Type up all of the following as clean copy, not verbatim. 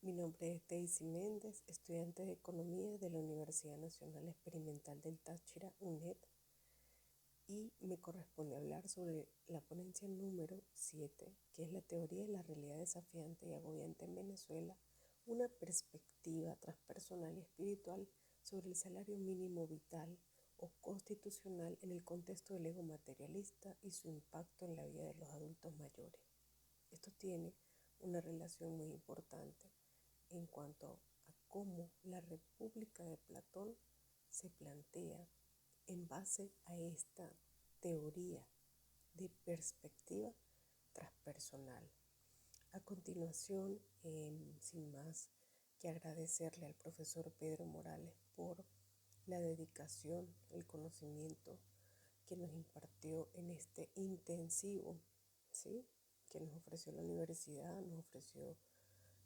Mi nombre es Daisy Méndez, estudiante de Economía de la Universidad Nacional Experimental del Táchira, UNED, y me corresponde hablar sobre la ponencia número 7, que es la teoría de la realidad desafiante y agobiante en Venezuela, una perspectiva transpersonal y espiritual sobre el salario mínimo vital o constitucional en el contexto del ego materialista y su impacto en la vida de los adultos mayores. Esto tiene una relación muy importante en cuanto a cómo la República de Platón se plantea en base a esta teoría de perspectiva transpersonal. A continuación, sin más que agradecerle al profesor Pedro Morales por la dedicación, el conocimiento que nos impartió en este intensivo, ¿sí?, que nos ofreció la universidad, nos ofreció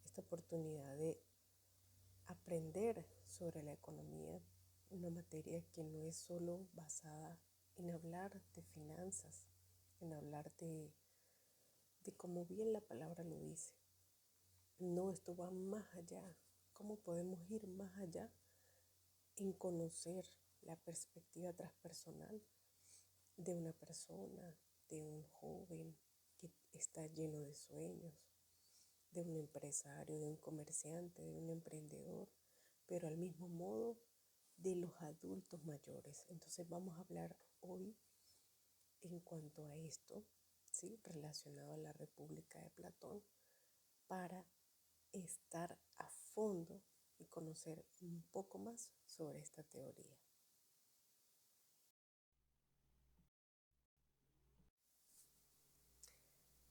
esta oportunidad de aprender sobre la economía, una materia que no es solo basada en hablar de finanzas, en hablar de como bien la palabra lo dice. No, esto va más allá. ¿Cómo podemos ir más allá en conocer la perspectiva transpersonal de una persona, de un joven que está lleno de sueños, de un empresario, de un comerciante, de un emprendedor, pero al mismo modo de los adultos mayores? Entonces vamos a hablar hoy en cuanto a esto, ¿sí?, relacionado a la República de Platón, para estar a fondo y conocer un poco más sobre esta teoría.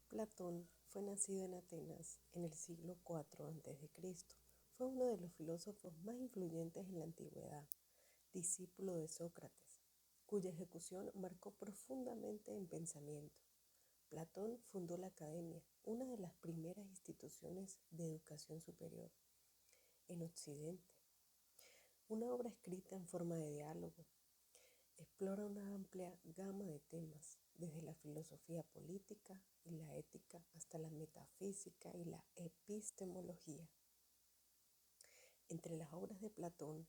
Platón fue nacido en Atenas en el siglo IV a.C. Fue uno de los filósofos más influyentes en la antigüedad, discípulo de Sócrates, cuya ejecución marcó profundamente en pensamiento. Platón fundó la Academia, una de las primeras instituciones de educación superior en Occidente. Una obra escrita en forma de diálogo, explora una amplia gama de temas, desde la filosofía política y la ética hasta la metafísica y la epistemología. Entre las obras de Platón,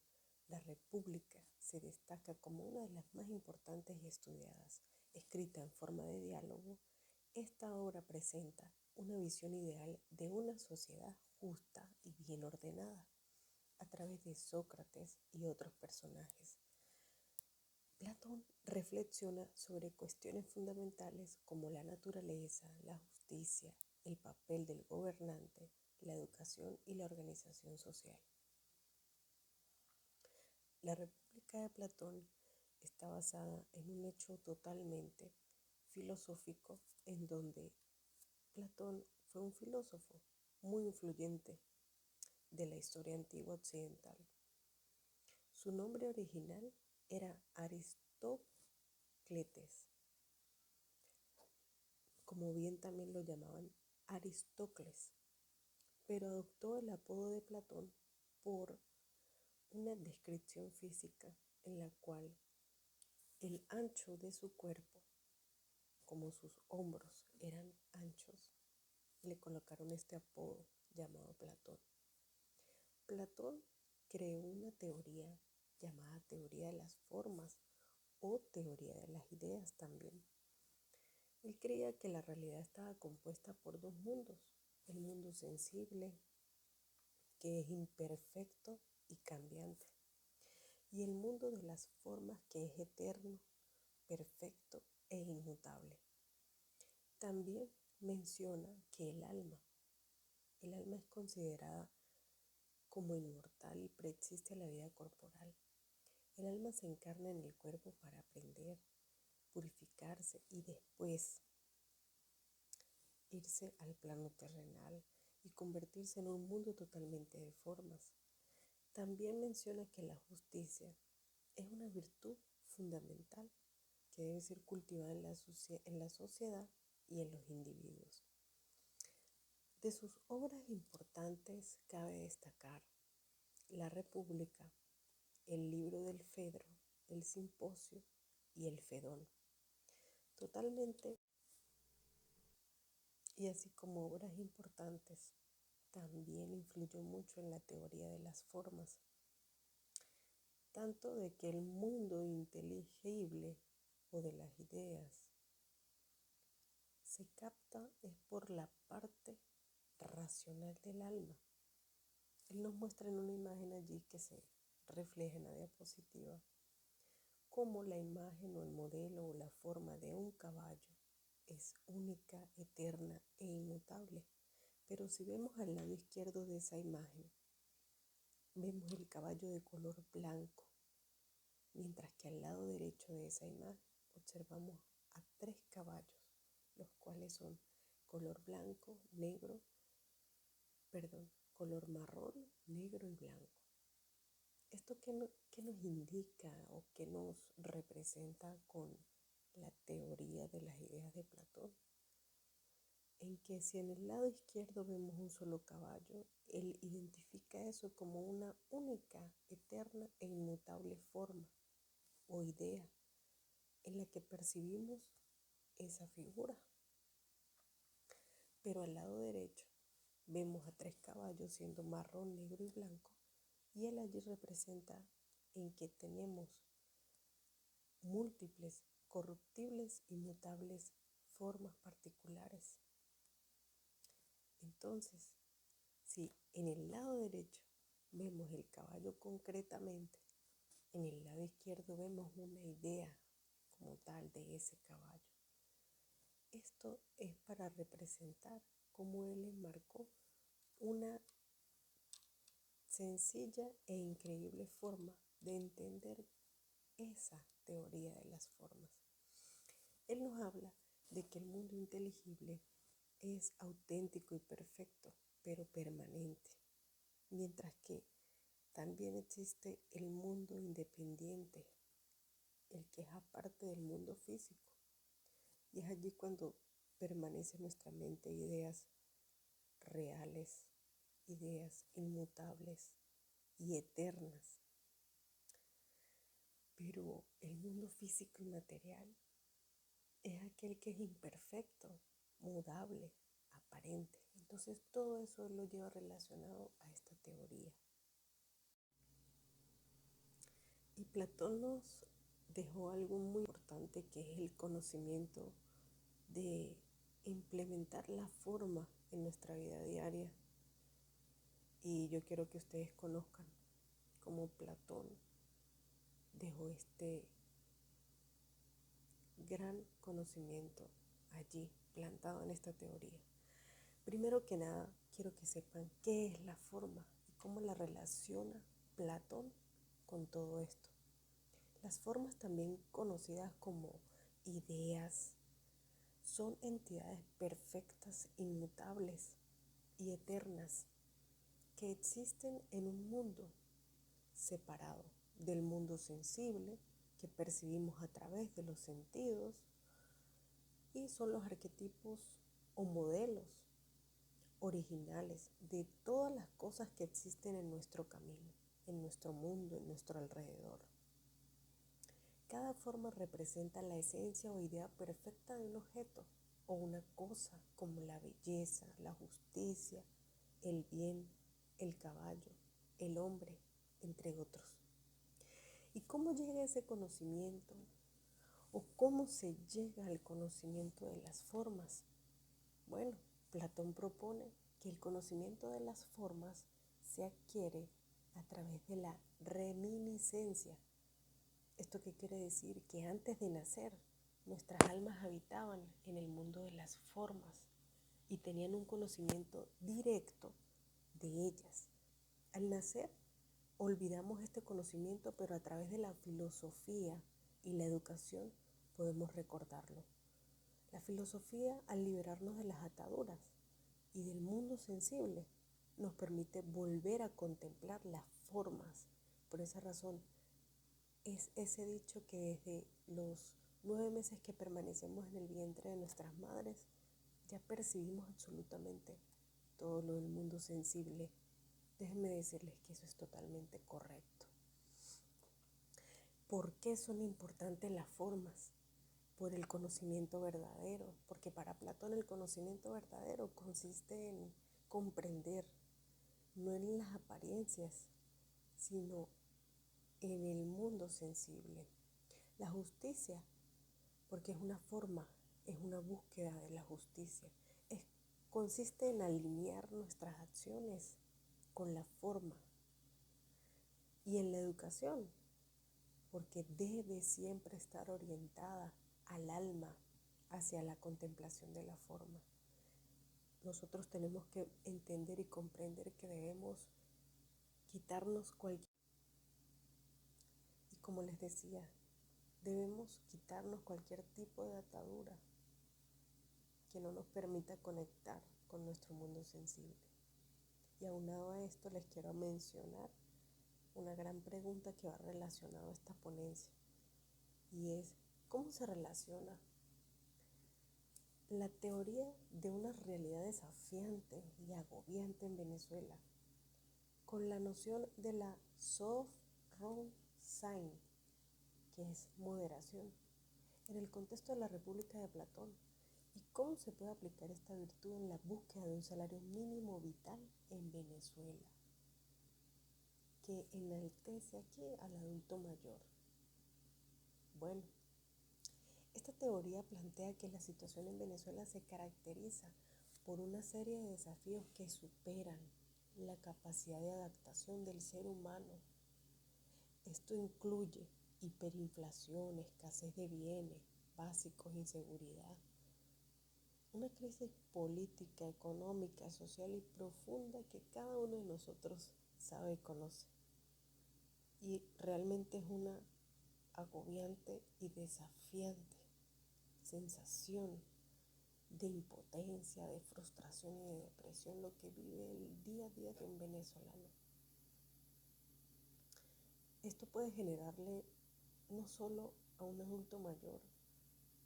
La República se destaca como una de las más importantes y estudiadas. Escrita en forma de diálogo, esta obra presenta una visión ideal de una sociedad justa y bien ordenada a través de Sócrates y otros personajes. Platón reflexiona sobre cuestiones fundamentales como la naturaleza, la justicia, el papel del gobernante, la educación y la organización social. La República de Platón está basada en un hecho totalmente filosófico, en donde Platón fue un filósofo muy influyente de la historia antigua occidental. Su nombre original era Aristócletes, como bien también lo llamaban Aristócles, pero adoptó el apodo de Platón por una descripción física en la cual el ancho de su cuerpo, como sus hombros eran anchos, le colocaron este apodo llamado Platón. Platón creó una teoría llamada teoría de las formas o teoría de las ideas también. Él creía que la realidad estaba compuesta por dos mundos: el mundo sensible, que es imperfecto y cambiante, y el mundo de las formas, que es eterno, perfecto e inmutable. También menciona que el alma es considerada como inmortal y preexiste a la vida corporal. El alma se encarna en el cuerpo para aprender, purificarse y después irse al plano terrenal y convertirse en un mundo totalmente de formas. También menciona que la justicia es una virtud fundamental que debe ser cultivada en la sociedad y en los individuos. De sus obras importantes cabe destacar La República, el libro del Fedro, el Simposio y el Fedón. Totalmente, y así como obras importantes también influyó mucho en la teoría de las formas, tanto de que el mundo inteligible o de las ideas se capta es por la parte racional del alma. Él nos muestra en una imagen allí que se refleja en la diapositiva cómo la imagen o el modelo o la forma de un caballo es única, eterna e inmutable. Pero si vemos al lado izquierdo de esa imagen, vemos el caballo de color blanco, mientras que al lado derecho de esa imagen observamos a 3 caballos, los cuales son color blanco, negro, color marrón, negro y blanco. ¿Esto qué nos indica o qué nos representa con la teoría de las ideas de Platón? En que si en el lado izquierdo vemos un solo caballo, él identifica eso como una única, eterna e inmutable forma o idea en la que percibimos esa figura. Pero al lado derecho vemos a 3 caballos siendo marrón, negro y blanco, y él allí representa en que tenemos múltiples, corruptibles, inmutables formas particulares. Entonces, si en el lado derecho vemos el caballo concretamente, en el lado izquierdo vemos una idea como tal de ese caballo. Esto es para representar cómo él enmarcó una sencilla e increíble forma de entender esa teoría de las formas. Él nos habla de que el mundo inteligible es auténtico y perfecto, pero permanente, mientras que también existe el mundo independiente, el que es aparte del mundo físico. Y es allí cuando permanece en nuestra mente ideas reales, ideas inmutables y eternas. Pero el mundo físico y material es aquel que es imperfecto, mudable, aparente. Entonces todo eso lo lleva relacionado a esta teoría. Y Platón nos dejó algo muy importante, que es el conocimiento de implementar la forma en nuestra vida diaria. Y yo quiero que ustedes conozcan cómo Platón dejó este gran conocimiento allí plantado en esta teoría. Primero que nada, quiero que sepan qué es la forma y cómo la relaciona Platón con todo esto. Las formas, también conocidas como ideas, son entidades perfectas, inmutables y eternas que existen en un mundo separado del mundo sensible que percibimos a través de los sentidos, y son los arquetipos o modelos originales de todas las cosas que existen en nuestro camino, en nuestro mundo, en nuestro alrededor. Cada forma representa la esencia o idea perfecta de un objeto o una cosa, como la belleza, la justicia, el bien, el caballo, el hombre, entre otros. ¿Y cómo llega ese conocimiento? ¿O cómo se llega al conocimiento de las formas? Bueno, Platón propone que el conocimiento de las formas se adquiere a través de la reminiscencia. ¿Esto qué quiere decir? Que antes de nacer, nuestras almas habitaban en el mundo de las formas y tenían un conocimiento directo de ellas. Al nacer, olvidamos este conocimiento, pero a través de la filosofía y la educación podemos recordarlo. La filosofía, al liberarnos de las ataduras y del mundo sensible, nos permite volver a contemplar las formas. Por esa razón, es ese dicho que desde los 9 meses que permanecemos en el vientre de nuestras madres, ya percibimos absolutamente todo lo del mundo sensible. Déjenme decirles que eso es totalmente correcto. ¿Por qué son importantes las formas? Por el conocimiento verdadero, porque para Platón el conocimiento verdadero consiste en comprender no en las apariencias, sino en el mundo sensible. La justicia, porque es una forma, es una búsqueda de la justicia, consiste en alinear nuestras acciones con la forma. Y en la educación, porque debe siempre estar orientada al alma, hacia la contemplación de la forma. Nosotros tenemos que entender y comprender que debemos quitarnos y como les decía, debemos quitarnos cualquier tipo de atadura que no nos permita conectar con nuestro mundo sensible. Y aunado a esto les quiero mencionar una gran pregunta que va relacionada a esta ponencia, y es: ¿cómo se relaciona la teoría de una realidad desafiante y agobiante en Venezuela con la noción de la soft road sign, que es moderación, en el contexto de la República de Platón? ¿Y cómo se puede aplicar esta virtud en la búsqueda de un salario mínimo vital en Venezuela, que enaltece aquí al adulto mayor? Bueno, esta teoría plantea que la situación en Venezuela se caracteriza por una serie de desafíos que superan la capacidad de adaptación del ser humano. Esto incluye hiperinflación, escasez de bienes básicos, inseguridad, una crisis política, económica, social y profunda que cada uno de nosotros sabe y conoce. Y realmente es una agobiante y desafiante sensación de impotencia, de frustración y de depresión lo que vive el día a día de un venezolano. Esto puede generarle no solo a un adulto mayor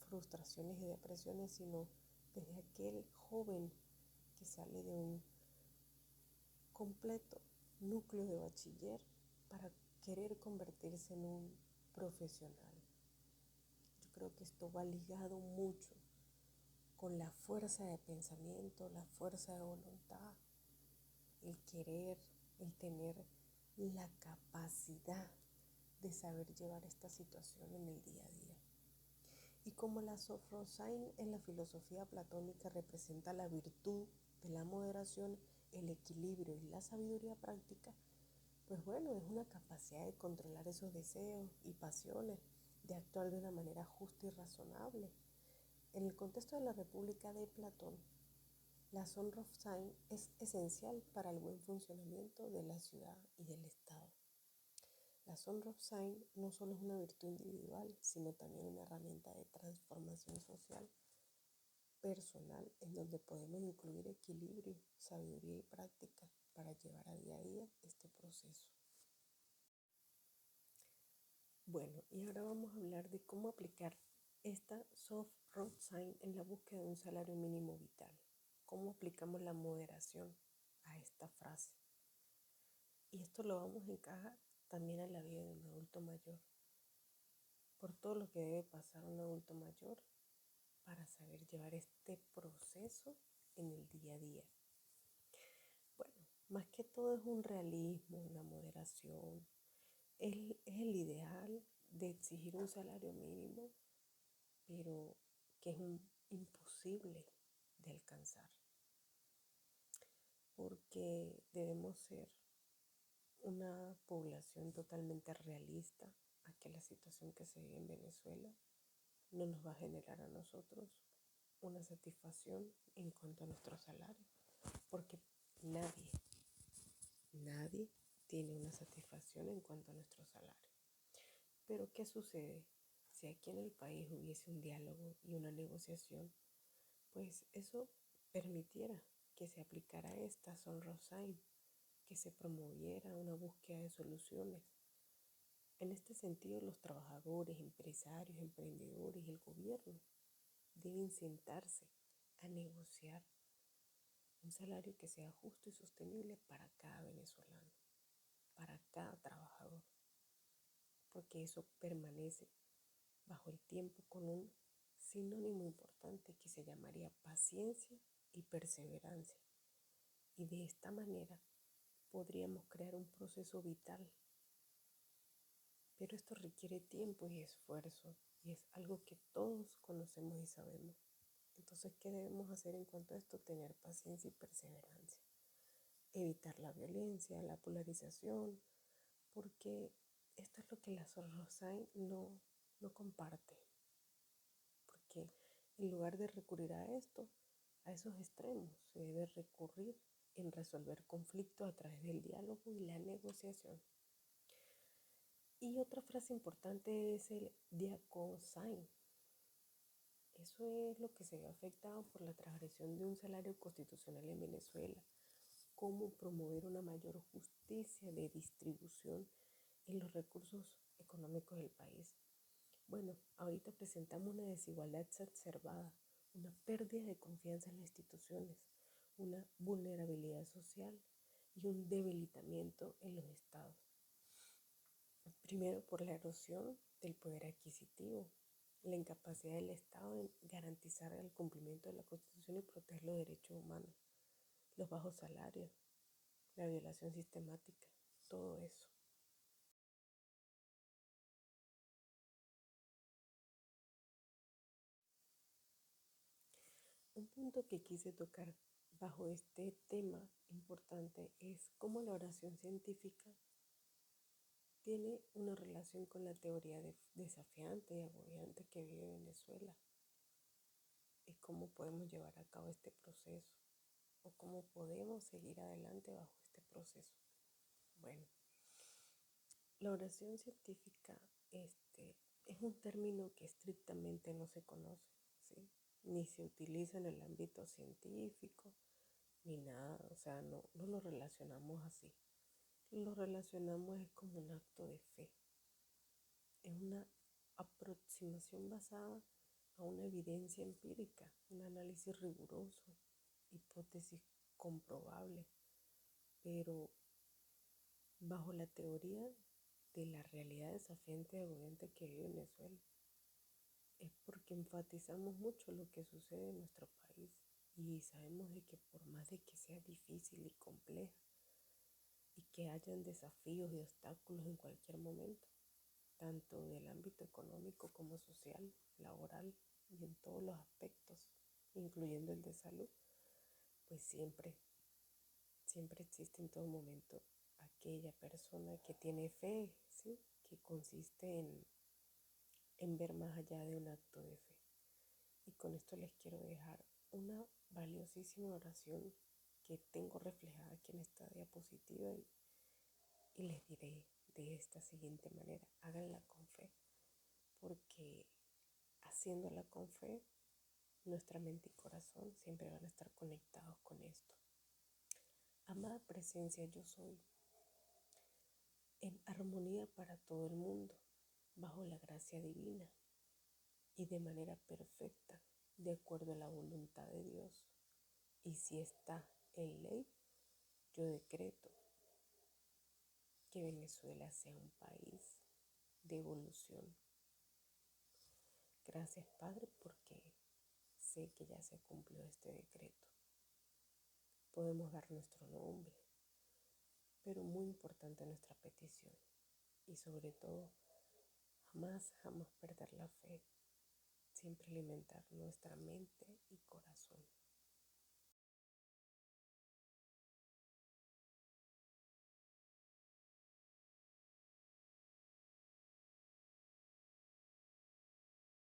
frustraciones y depresiones, sino desde aquel joven que sale de un completo núcleo de bachiller para querer convertirse en un profesional. Yo creo que esto va ligado mucho con la fuerza de pensamiento, la fuerza de voluntad, el querer, el tener la capacidad de saber llevar esta situación en el día a día. Y como la Sofrosain en la filosofía platónica representa la virtud de la moderación, el equilibrio y la sabiduría práctica, pues bueno, es una capacidad de controlar esos deseos y pasiones, de actuar de una manera justa y razonable. En el contexto de la República de Platón, la Sofrosain es esencial para el buen funcionamiento de la ciudad y del Estado. La Sofrosain no solo es una virtud individual, sino también una herramienta de transformación social personal en donde podemos incluir equilibrio, sabiduría y práctica para llevar a día este proceso. Bueno, y ahora vamos a hablar de cómo aplicar esta soft road sign en la búsqueda de un salario mínimo vital. ¿Cómo aplicamos la moderación a esta frase? Y esto lo vamos a encajar también a la vida de un adulto mayor, por todo lo que debe pasar un adulto mayor para saber llevar este proceso en el día a día. Bueno, más que todo es un realismo, una moderación. Es el ideal de exigir un salario mínimo, pero que es imposible de alcanzar, porque debemos ser una población totalmente realista a que la situación que se vive en Venezuela no nos va a generar a nosotros una satisfacción en cuanto a nuestro salario, porque nadie tiene una satisfacción en cuanto a nuestro salario. Pero ¿qué sucede? Si aquí en el país hubiese un diálogo y una negociación, pues eso permitiera que se aplicara esta Sonrosain, que se promoviera una búsqueda de soluciones. En este sentido, los trabajadores, empresarios, emprendedores y el gobierno deben sentarse a negociar un salario que sea justo y sostenible para cada venezolano, para cada trabajador, porque eso permanece bajo el tiempo con un sinónimo importante que se llamaría paciencia y perseverancia. Y de esta manera podríamos crear un proceso vital. Pero esto requiere tiempo y esfuerzo, y es algo que todos conocemos y sabemos. Entonces, ¿qué debemos hacer en cuanto a esto? Tener paciencia y perseverancia. Evitar la violencia, la polarización, porque esto es lo que la Sorosai no comparte. Porque en lugar de recurrir a esto, a esos extremos, se debe recurrir en resolver conflictos a través del diálogo y la negociación. Y otra frase importante es el diacosain. Eso es lo que se ve afectado por la transgresión de un salario constitucional en Venezuela. Cómo promover una mayor justicia de distribución en los recursos económicos del país. Bueno, ahorita presentamos una desigualdad exacerbada, una pérdida de confianza en las instituciones, una vulnerabilidad social y un debilitamiento en los estados. Primero, por la erosión del poder adquisitivo, la incapacidad del Estado en garantizar el cumplimiento de la Constitución y proteger los derechos humanos, los bajos salarios, la violación sistemática, todo eso. Un punto que quise tocar bajo este tema importante es cómo la oración científica tiene una relación con la teoría desafiante y agobiante que vive Venezuela y cómo podemos llevar a cabo este proceso o cómo podemos seguir adelante bajo este proceso. Bueno, la oración científica es un término que estrictamente no se conoce, ¿sí? Ni se utiliza en el ámbito científico, ni nada, o sea, no lo relacionamos así. Lo relacionamos es como un acto de fe. Es una aproximación basada a una evidencia empírica, un análisis riguroso, hipótesis comprobables, pero bajo la teoría de la realidad desafiante y agobiante que vive Venezuela. Es porque enfatizamos mucho lo que sucede en nuestro país y sabemos de que por más de que sea difícil y compleja y que hayan desafíos y obstáculos en cualquier momento, tanto del ámbito económico como social, laboral y en todos los aspectos, incluyendo el de salud, pues siempre existe en todo momento aquella persona que tiene fe, ¿sí? Que consiste en ver más allá de un acto de fe. Y con esto les quiero dejar una valiosísima oración que tengo reflejada aquí en esta diapositiva y les diré de esta siguiente manera: háganla con fe, porque haciéndola con fe, nuestra mente y corazón siempre van a estar conectados con esto. Amada presencia, yo soy, en armonía para todo el mundo, bajo la gracia divina y de manera perfecta, de acuerdo a la voluntad de Dios. Y si está en ley, yo decreto que Venezuela sea un país de evolución. Gracias, Padre, porque sé que ya se cumplió este decreto. Podemos dar nuestro nombre, pero muy importante nuestra petición. Y sobre todo, jamás perder la fe. Siempre alimentar nuestra mente y corazón.